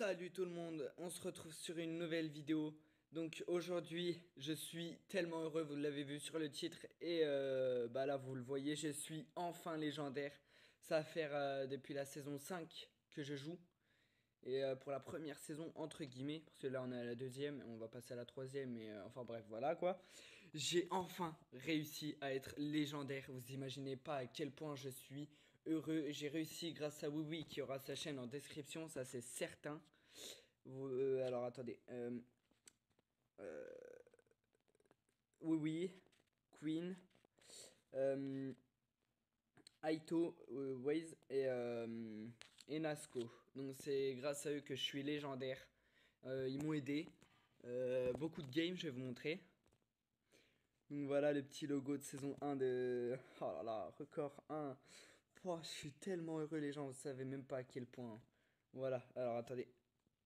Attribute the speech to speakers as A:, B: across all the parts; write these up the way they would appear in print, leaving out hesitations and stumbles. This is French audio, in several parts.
A: Salut tout le monde, on se retrouve sur une nouvelle vidéo. Donc aujourd'hui, je suis tellement heureux, vous l'avez vu sur le titre et bah là vous le voyez, je suis enfin légendaire. Ça va faire depuis la saison 5 que je joue et pour la première saison entre guillemets, parce que là on est à la deuxième, on va passer à la troisième et enfin bref voilà quoi. J'ai enfin réussi à être légendaire, vous imaginez pas à quel point je suis heureux. J'ai réussi grâce à WiiWi qui aura sa chaîne en description, ça c'est certain. Alors attendez. Oui, oui. Queen. Euh, Aito, Waze et Nasco. Donc c'est grâce à eux que je suis légendaire. Ils m'ont aidé. Beaucoup de games, je vais vous montrer. Donc voilà le petit logo de saison 1 de... Oh là là, record 1. Oh, je suis tellement heureux les gens, vous savez même pas à quel point. Voilà, alors attendez.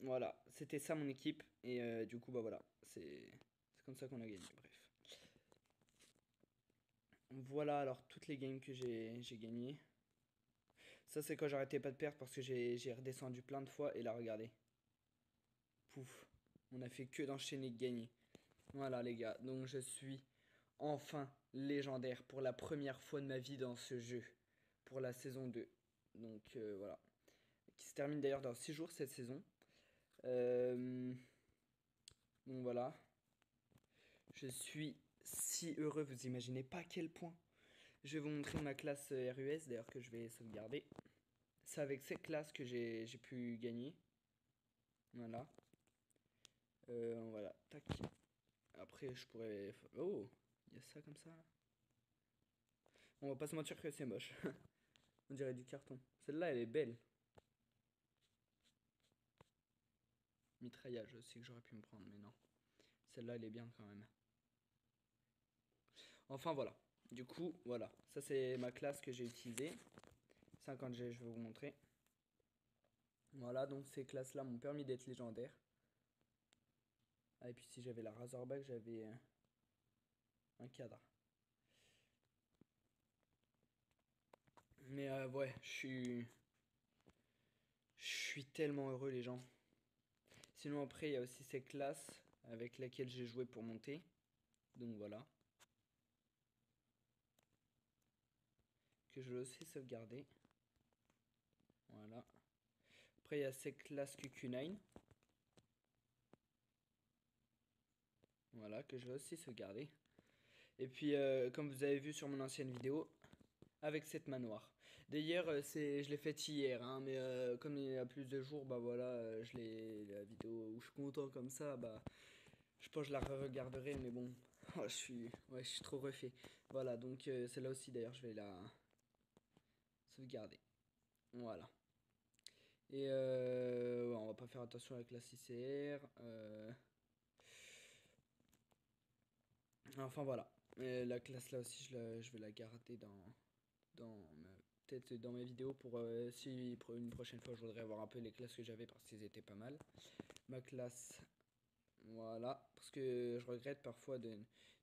A: Voilà, c'était ça mon équipe. Et du coup, bah voilà, c'est comme ça qu'on a gagné, bref. Voilà alors toutes les games que j'ai gagnées. Ça c'est quand j'arrêtais pas de perdre parce que j'ai redescendu plein de fois et là regardez. Pouf. On a fait que d'enchaîner de gagner. Voilà les gars, donc je suis enfin légendaire pour la première fois de ma vie dans ce jeu. Pour la saison 2. Donc voilà. Qui se termine d'ailleurs dans 6 jours cette saison. Euh, donc voilà. Je suis si heureux, vous imaginez pas à quel point. Je vais vous montrer ma classe RUS d'ailleurs que je vais sauvegarder. C'est avec cette classe que j'ai pu gagner. Voilà. Voilà. Tac. Après, je pourrais... Oh, il y a ça comme ça. On va pas se mentir que c'est moche. On dirait du carton. Celle-là, elle est belle. Mitraillage aussi que j'aurais pu me prendre, mais non. Celle-là, elle est bien quand même. Enfin, voilà. Du coup, voilà. Ça, c'est ma classe que j'ai utilisée. 50G, je vais vous montrer. Voilà, donc ces classes-là m'ont permis d'être légendaire. Ah, et puis si j'avais la Razorback, j'avais un cadre. Mais ouais, je suis tellement heureux les gens. Sinon après il y a aussi ces classes avec lesquelles j'ai joué pour monter. Donc voilà. Que je vais aussi sauvegarder. Voilà. Après il y a ces classes QQ9. Voilà, que je vais aussi sauvegarder. Et puis comme vous avez vu sur mon ancienne vidéo, avec cette manoir. D'ailleurs, je l'ai faite hier, hein, mais comme il y a plus de jours, bah voilà, la vidéo où je suis content comme ça, bah je pense que je la re-regarderai, mais bon, oh, je suis trop refait. Voilà, donc celle-là aussi d'ailleurs, je vais la sauvegarder. Voilà. Et ouais, on va pas faire attention avec la CCR. Enfin voilà. Et la classe là aussi, je vais la garder peut-être dans mes vidéos pour si une prochaine fois je voudrais voir un peu les classes que j'avais parce qu'ils étaient pas mal. Ma classe, voilà, parce que je regrette parfois de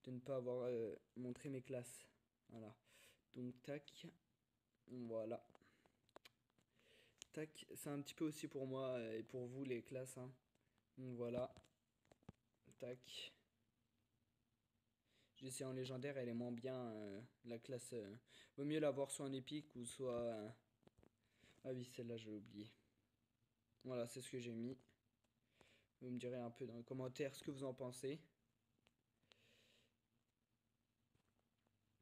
A: ne pas avoir montré mes classes. Voilà. Donc tac, voilà. Tac, c'est un petit peu aussi pour moi et pour vous les classes. Hein. Donc voilà. Tac. J'essaie en légendaire, elle est moins bien. La classe. Vaut mieux l'avoir soit en épique ou soit. Ah oui, celle-là, j'ai oublié. Voilà, c'est ce que j'ai mis. Vous me direz un peu dans les commentaires ce que vous en pensez.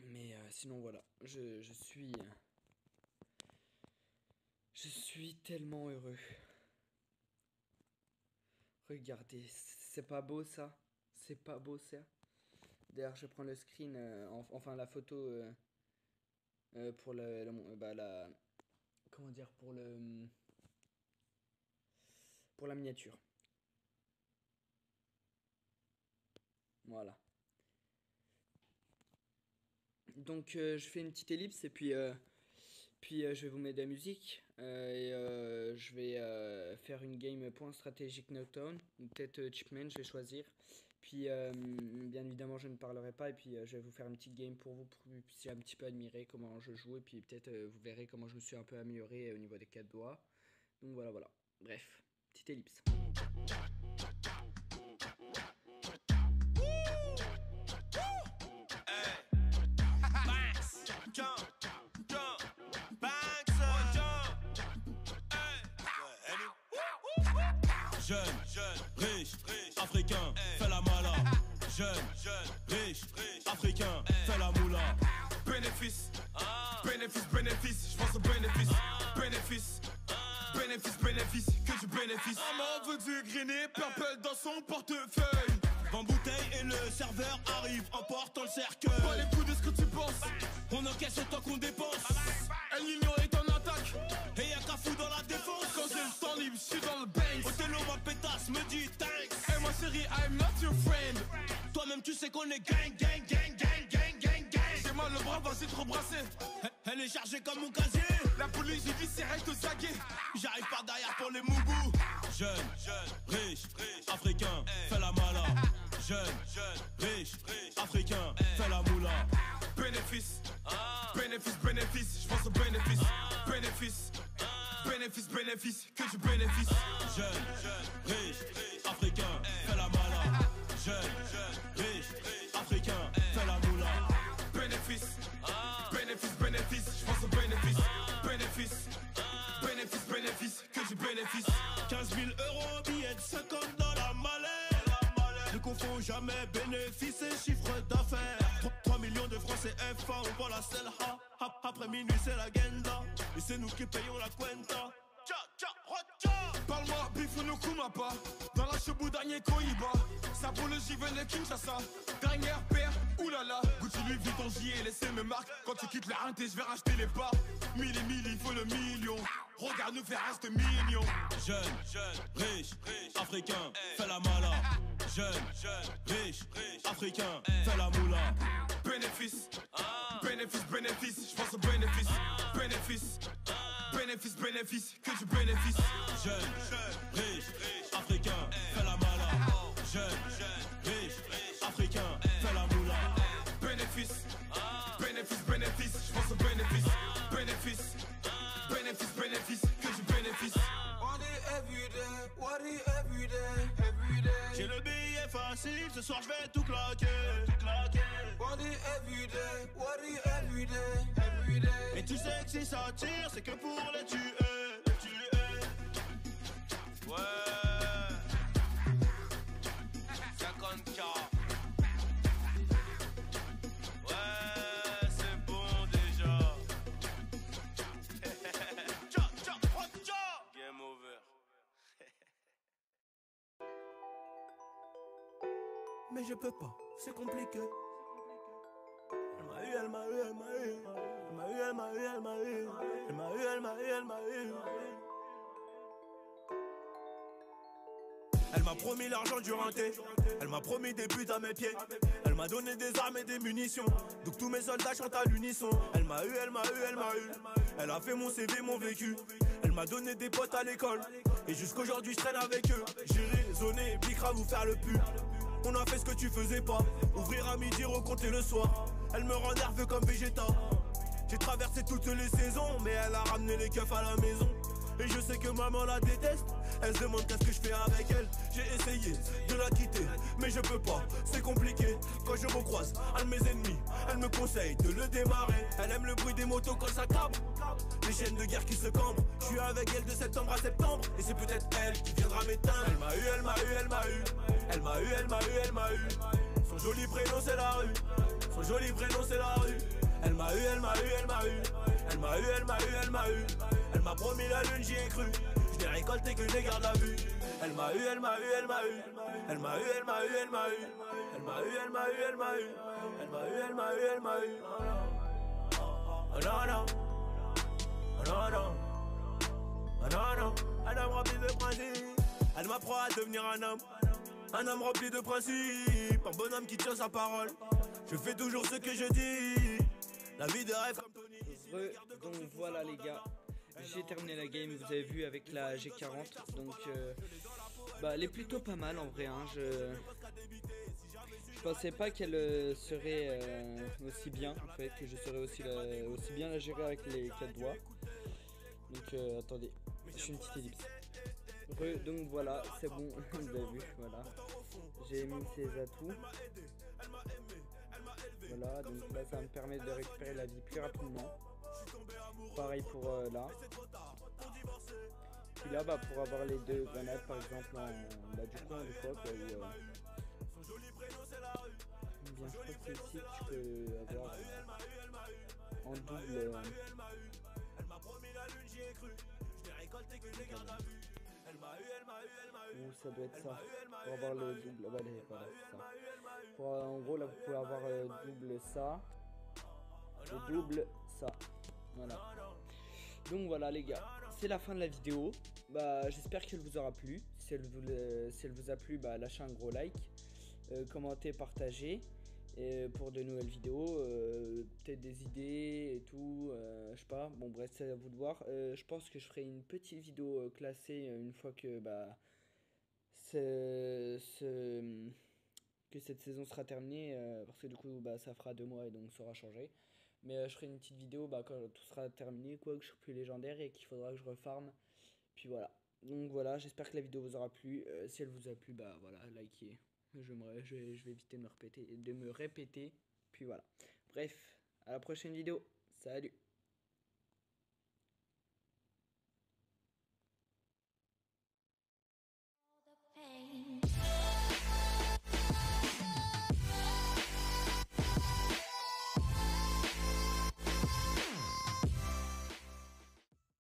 A: Mais sinon, voilà. Je suis tellement heureux. Regardez, c'est pas beau ça? C'est pas beau ça? D'ailleurs, je prends le screen, enfin la photo pour bah, comment dire, pour la miniature. Voilà. Donc je fais une petite ellipse et puis je vais vous mettre de la musique et je vais faire une game point stratégique Knockdown ou peut-être Chipman, je vais choisir. Puis bien évidemment je ne parlerai pas et puis je vais vous faire une petite game pour vous puissiez un petit peu admirer comment je joue et puis peut-être vous verrez comment je me suis un peu amélioré au niveau des quatre doigts. Donc voilà voilà. Bref. Petite ellipse.
B: Jeune, riche, africain, fais la mala. Jeune, riche, africain, fais la moula.
C: Bénéfice, bénéfice, je pense au bénéfice. Bénéfice, que du bénéfice. Maman veut du grainé, purple dans son portefeuille.
B: 20 bouteilles et le serveur arrive en portant le cercueil.
C: Pas les coups de ce que tu penses.
B: On encaisse autant qu'on dépense.
C: El Niño est en attaque.
B: Et y'a qu'à fou dans la défense.
C: Quand j'ai le temps libre, je suis dans le bank.
B: Othello, ma pétasse, me dit thanks.
C: Et moi chérie, I'm not your friend.
B: Toi-même tu sais qu'on est gang, gang, gang, gang, gang, gang, gang.
C: J'ai mal le bras, vas-y trop brasser.
B: Elle est chargée comme mon casier.
C: La police, j'ai dit c'est reste au saguet.
B: J'arrive par derrière pour les moubous. Jeune, riche, africain, fais la mala. Jeune, riche, africain, fais la moula.
C: Bénéfice, bénéfice, je pense au bénéfice. Bénéfice, que du bénéfice.
B: Jeune, riche, africain, fais la mala. Jeune, riche, africain, fais la moula.
C: Bénéfice, je pense au bénéfice. Bénéfice, que du bénéfice.
B: 15 000 euros, billets de 50 dans la mallette. Ne confond jamais bénéfice et chiffre d'affaires. 3 millions de francs CFA, on voit la selle. Après minuit c'est la genda. Et c'est nous qui payons la cuenta.
C: Parle-moi, Bifono Kumapa. Dans la chebou dernier Koiba. Ça pour le JV de Kinshasa. Dernière paire, oulala. Gucci Louis Vuitton, j'y ai laissé mes marques. Quand tu quittes la rinté, je vais racheter les parts. Mille, il faut le million. Regarde nous faire reste mignon.
B: Jeune, riche, africain, fais la mala. Jeune, riche, africain, fais la moula.
C: Bénéfice, je pense au bénéfice. Bénéfice, que du bénéfice.
B: Jeune, riche, africain, fais la mala. Jeune, riche, africain, fais la moula.
C: Bénéfice, je pense au bénéfice. Bénéfice, que du bénéfice.
B: J'ai le billet facile, ce soir je vais tout claquer. Et tu sais que si ça tire, c'est que pour les tuer. Ouais. 50K. Ouais, c'est bon déjà. Game over. Mais je peux pas, c'est compliqué. Elle m'a eu, elle m'a eu, elle m'a eu. Elle m'a eu, elle m'a eu, elle m'a eu. Elle m'a eu, elle m'a eu, elle m'a eu. Elle m'a promis l'argent du renté. Elle m'a promis des buts à mes pieds. Elle m'a donné des armes et des munitions. Donc tous mes soldats chantent à l'unisson. Elle m'a eu, elle m'a eu, elle m'a eu. Elle a fait mon CV, mon vécu. Elle m'a donné des potes à l'école. Et jusqu'aujourd'hui je traîne avec eux. J'ai raisonné, Bicra vous faire le pu. On a fait ce que tu faisais pas. Ouvrir à midi, recompter le soir. Elle me rend nerveux comme Vegeta. J'ai traversé toutes les saisons, mais elle a ramené les keufs à la maison. Et je sais que maman la déteste. Elle se demande qu'est-ce que je fais avec elle. J'ai essayé de la quitter, mais je peux pas, c'est compliqué. Quand je recroise un de mes ennemis, elle me conseille de le démarrer. Elle aime le bruit des motos quand ça cabre. Les chaînes de guerre qui se cambrent. Je suis avec elle de septembre à septembre. Et c'est peut-être elle qui viendra m'éteindre. Elle m'a eu, elle m'a eu, elle m'a eu. Elle m'a eu, elle m'a eu, elle m'a eu. Son joli prénom c'est la rue. Son joli prénom c'est la rue. Elle m'a eu, elle m'a eu, elle m'a eu. Elle m'a eu, elle m'a eu, elle m'a eu. Elle m'a promis la lune, j'y ai cru. Je l'ai récolté que je les garde à vue. Elle m'a eu, elle m'a eu, elle m'a eu. Elle m'a eu, elle m'a eu, elle m'a eu. Elle m'a eu, elle m'a eu, elle m'a eu. Elle m'a eu, elle m'a eu, elle m'a eu. Oh non, non. Oh non, non. Oh non, non. Un homme rempli de principes. Elle m'apprend à devenir un homme. Un homme rempli de principes. Un bonhomme qui tient sa parole. Je fais toujours ce que je dis. La vie de rêve comme Tony.
A: Donc voilà les gars, j'ai terminé la game, vous avez vu, avec la G40. Donc elle est plutôt pas mal en vrai, hein. Je pensais pas qu'elle serait aussi bien en fait, que je serais aussi bien la gérer avec les 4 doigts. Donc attendez, je fais une petite ellipse. Donc voilà, c'est bon, vous avez vu, voilà. J'ai mis ces atouts. Voilà, donc là ça me permet de récupérer la vie plus rapidement. Pareil pour là. Puis là, bah, pour avoir les 2 grenades par exemple du coin de quoi, bien, je crois que celle-ci tu peux avoir en double. Ou ça doit être ça. Pour avoir le double. Voilà, voilà c'est ça. Pour, en gros, là, vous pouvez avoir double ça. Et double ça. Voilà. Donc voilà, les gars. C'est la fin de la vidéo. Bah, j'espère qu'elle vous aura plu. Si elle vous a plu, bah, lâchez un gros like. Commentez, partagez. Et pour de nouvelles vidéos, peut-être des idées et tout, je sais pas, bon bref c'est à vous de voir. Je pense que je ferai une petite vidéo classée une fois que bah que cette saison sera terminée, parce que du coup bah ça fera 2 mois et donc ça aura changé. Mais je ferai une petite vidéo bah, quand tout sera terminé, quoi, que je serai plus légendaire et qu'il faudra que je refarme. Puis voilà. Donc voilà, j'espère que la vidéo vous aura plu. Si elle vous a plu, bah voilà, likez. Je vais éviter de me répéter. Puis voilà. Bref, à la prochaine vidéo. Salut.